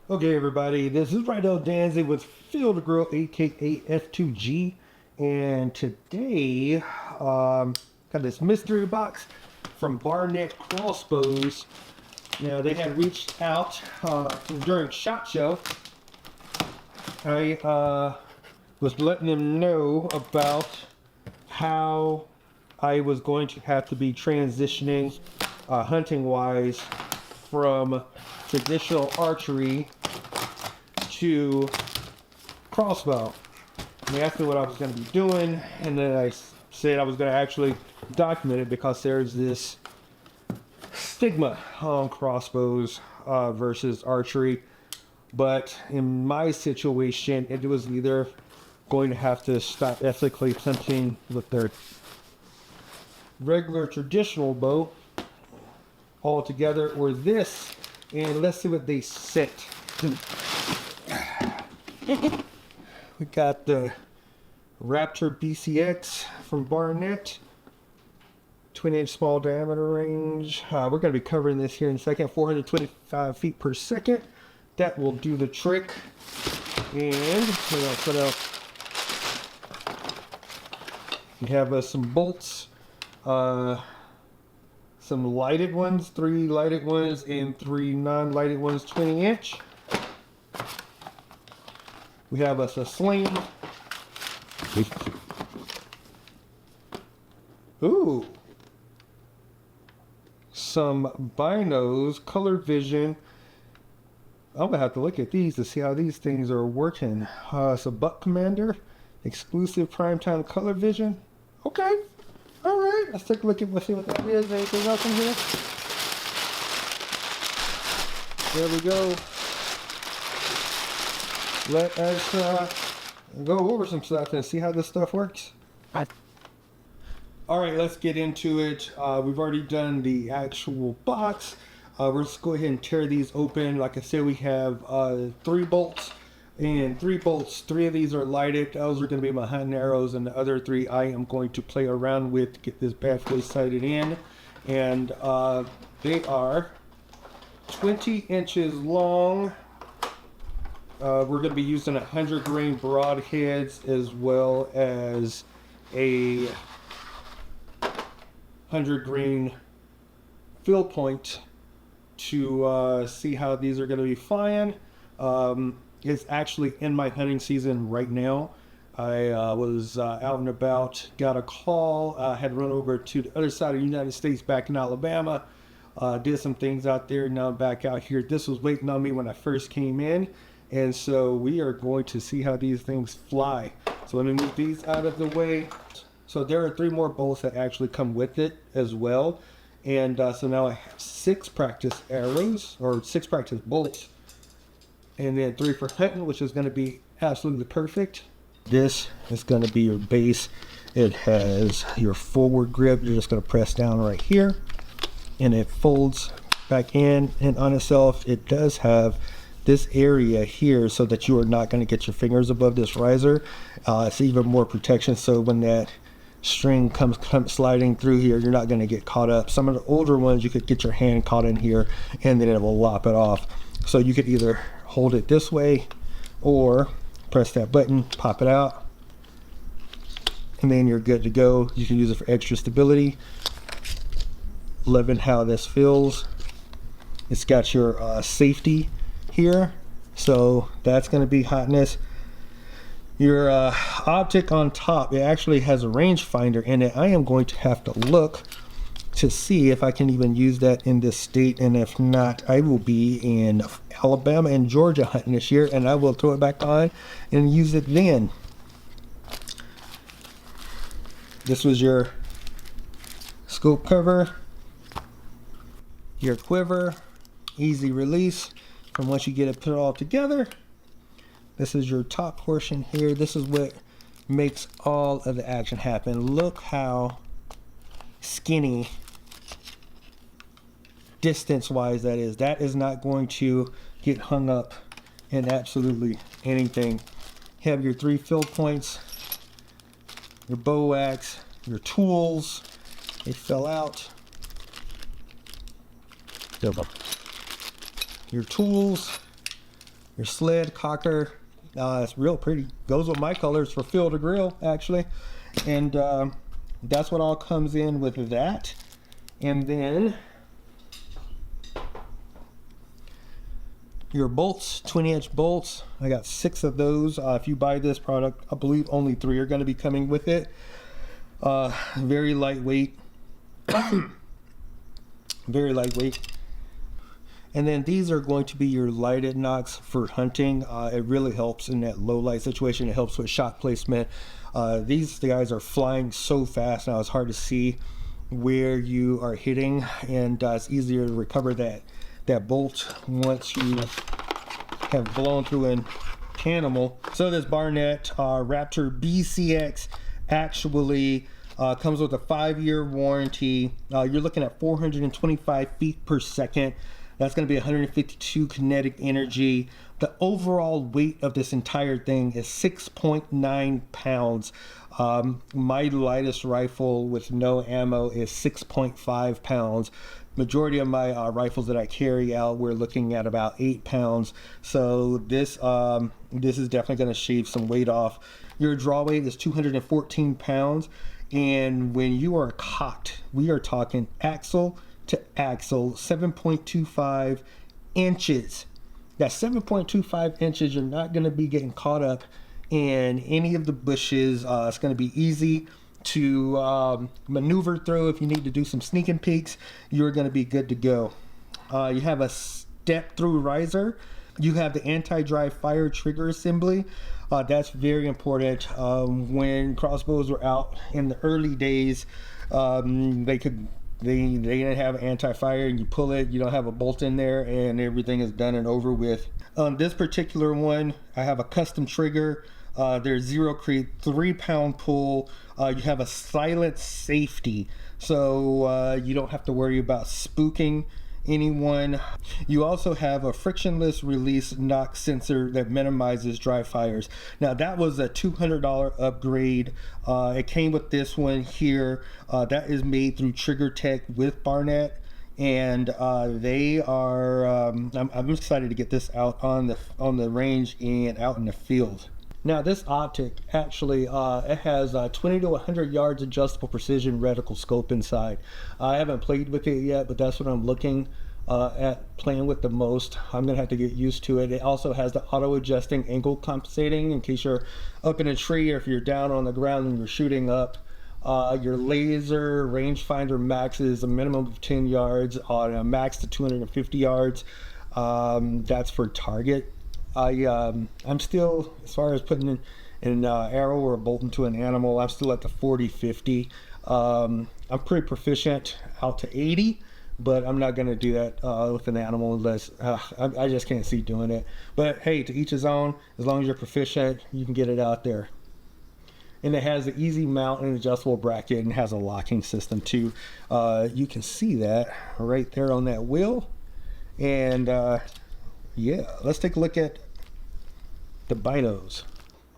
Okay, everybody, this is Rydell Danzy with Field Grill, aka F2G, and today, got this mystery box from Barnett Crossbows. Now, they had reached out during SHOT Show. I was letting them know about how I was going to have to be transitioning hunting-wise from traditional archery to crossbow. They asked me what I was going to be doing, and then I said I was going to actually document it because there's this stigma on crossbows versus archery. But in my situation, it was either going to have to stop ethically hunting with their regular traditional bow altogether, or this. And let's see what they sent. We got the Raptor BCX from Barnett, 20-inch small diameter range. We're going to be covering this here in a second. 425 feet per second. That will do the trick. And what else? We have some bolts. Some lighted ones, 3 lighted ones and 3 non-lighted ones, 20-inch. We have us a sling. Ooh. Some binos, color vision. I'm gonna have to look at these to see how these things are working. It's a Buck Commander, exclusive primetime color vision. Okay. All right, let's take a look at see what that is. Anything else in here? There we go. Let us go over some stuff and see how this stuff works. All right, let's get into it. We've already done the actual box. Let's go ahead and tear these open. Like I said, we have 3 bolts. And 3 bolts, 3 of these are lighted. Those are going to be my hunting arrows, and the other 3 I am going to play around with to get this bad boy sighted in. And they are 20 inches long. We're going to be using 100 grain broadheads as well as a 100 grain fill point to see how these are going to be flying. It's actually in my hunting season right now. I was out and about, got a call, had run over to the other side of the United States back in Alabama, did some things out there, now I'm back out here. This was waiting on me when I first came in, and so we are going to see how these things fly. So let me move these out of the way. So there are 3 more bolts that actually come with it as well. And so now I have 6 practice arrows, or 6 practice bullets. And then 3 for hunting, which is going to be absolutely perfect. This is going to be your base. It has your forward grip. You're just going to press down right here, and it folds back in and on itself. It does have this area here so that you are not going to get your fingers above this riser. It's even more protection, so when that string comes sliding through here, you're not going to get caught up. Some of the older ones, you could get your hand caught in here and then it will lop it off. So you could either hold it this way or press that button, pop it out, and then you're good to go. You can use it for extra stability. Loving how this feels. It's got your safety here, so that's going to be hotness. Your optic on top, it actually has a rangefinder in it. I am going to have to look to see if I can even use that in this state, and if not, I will be in Alabama and Georgia hunting this year, and I will throw it back on and use it then. This was your scope cover, your quiver, easy release from once you get it put all together. This is your top portion here. This is what makes all of the action happen. Look how skinny distance wise that is. That is not going to get hung up in absolutely anything. You have your 3 fill points, your bow axe, your tools. They fell out. Your tools, your sled cocker. It's real pretty. Goes with my colors for field to grill, actually. And that's what all comes in with that. And then your bolts, 20-inch bolts. I got 6 of those. If you buy this product, I believe only 3 are going to be coming with it. Very lightweight. Very lightweight. And then these are going to be your lighted knocks for hunting. It really helps in that low light situation. It helps with shot placement. These guys are flying so fast now it's hard to see where you are hitting, and it's easier to recover that bolt once you have blown through an animal. So this Barnett Raptor BCX actually comes with a 5-year warranty. You're looking at 425 feet per second. That's going to be 152 kinetic energy. The overall weight of this entire thing is 6.9 pounds. My lightest rifle with no ammo is 6.5 pounds. Majority of my rifles that I carry out, we're looking at about 8 pounds. So this is definitely going to shave some weight off. Your draw weight is 214 pounds. And when you are cocked, we are talking axle to axle, 7.25 inches. That 7.25 inches, you're not going to be getting caught up in any of the bushes. It's going to be easy to maneuver through. If you need to do some sneaking peeks, you're going to be good to go. You have a step through riser. You have the anti-dry fire trigger assembly. That's very important. When crossbows were out in the early days, they didn't have anti-fire, and you pull it, you don't have a bolt in there, and everything is done and over with. On this particular one, I have a custom trigger. There's zero creep, 3-pound pull. You have a silent safety, so you don't have to worry about spooking anyone. You also have a frictionless release knock sensor that minimizes dry fires. Now that was a $200 upgrade. It came with this one here. That is made through Trigger Tech with Barnett, and they are I'm excited to get this out on the range and out in the field. Now this optic actually it has 20 to 100 yards adjustable precision reticle scope inside. I haven't played with it yet, but that's what I'm looking at playing with the most. I'm gonna have to get used to it. It also has the auto adjusting angle compensating in case you're up in a tree or if you're down on the ground and you're shooting up. Your laser rangefinder max is a minimum of 10 yards on a max to 250 yards. That's for target. I'm still, as far as putting an arrow or a bolt into an animal, I'm still at the 40-50. I'm pretty proficient out to 80, but I'm not going to do that with an animal unless I just can't see doing it. But hey, to each his own. As long as you're proficient, you can get it out there. And it has an easy mount and adjustable bracket, and has a locking system too. You can see that right there on that wheel. And yeah, let's take a look at the binos.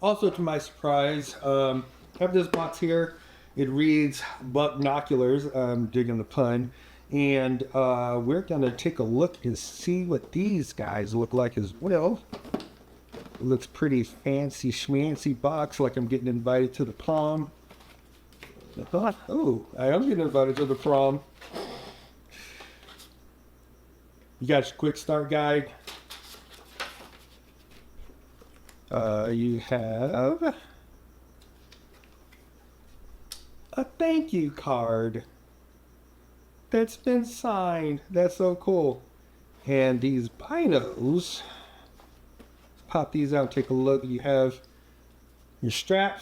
Also, to my surprise, I have this box here. It reads Buknoculars. I'm digging the pun. And we're gonna take a look and see what these guys look like as well. It looks pretty fancy schmancy box, like I'm getting invited to the prom. Oh, I am getting invited to the prom. You got your quick start guide. You have a thank you card that's been signed. That's so cool. And these binos, pop these out, take a look. You have your strap,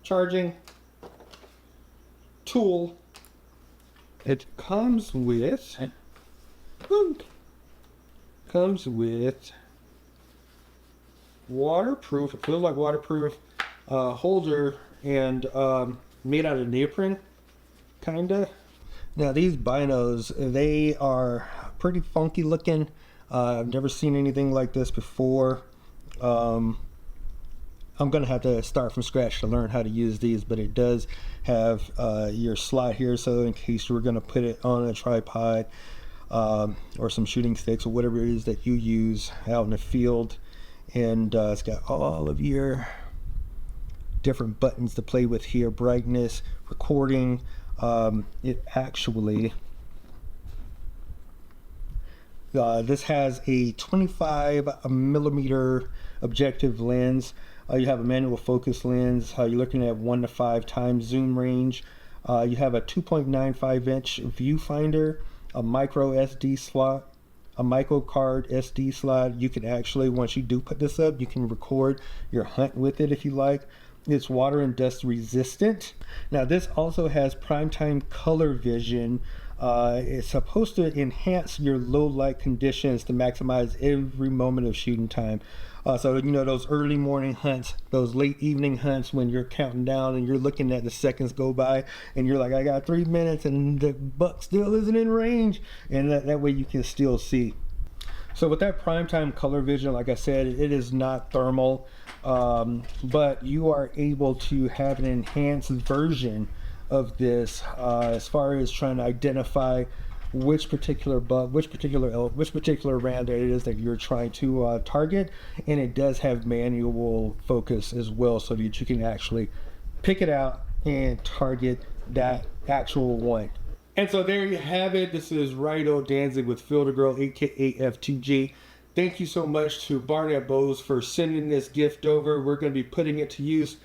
charging, tool. It comes with waterproof, it feels like waterproof holder, and made out of neoprene, kinda. Now these binos, they are pretty funky looking. I've never seen anything like this before. I'm gonna have to start from scratch to learn how to use these, but it does have your slot here, so in case you were gonna put it on a tripod. or some shooting sticks or whatever it is that you use out in the field. And it's got all of your different buttons to play with here: brightness, recording. It actually, this has a 25 millimeter objective lens. You have a manual focus lens. You're looking at 1 to 5 times zoom range. You have a 2.95 inch viewfinder, a micro SD slot, a micro card SD slot. You can actually, once you do put this up, you can record your hunt with it if you like. It's water and dust resistant. Now this also has primetime color vision. It's supposed to enhance your low light conditions to maximize every moment of shooting time. So you know, those early morning hunts, those late evening hunts when you're counting down and you're looking at the seconds go by and you're like, I got 3 minutes and the buck still isn't in range, and that way you can still see. So with that primetime color vision, like I said, it is not thermal, but you are able to have an enhanced version of this as far as trying to identify which particular buck, which particular round it is that you're trying to target. And it does have manual focus as well, so that you can actually pick it out and target that actual one. And so there you have it. This is Rido Danzig with Fielder Grill, aka F2G. Thank you so much to Barnett Bows for sending this gift over. We're going to be putting it to use,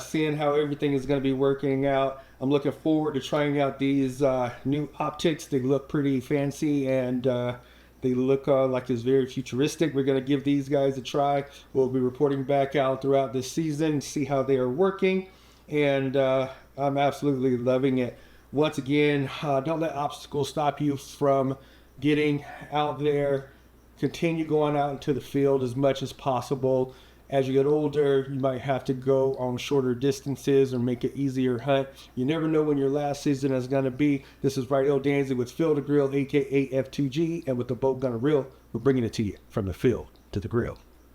seeing how everything is going to be working out. I'm looking forward to trying out these new optics. They look pretty fancy, and they look like it's very futuristic. We're going to give these guys a try. We'll be reporting back out throughout this season, see how they are working, and I'm absolutely loving it. Once again, don't let obstacles stop you from getting out there. Continue going out into the field as much as possible. As you get older, you might have to go on shorter distances or make it easier hunt. You never know when your last season is going to be. This is Rido Danzig with Fielder Grill, aka F2G, and with the Boat Gunner Reel, we're bringing it to you from the field to the grill.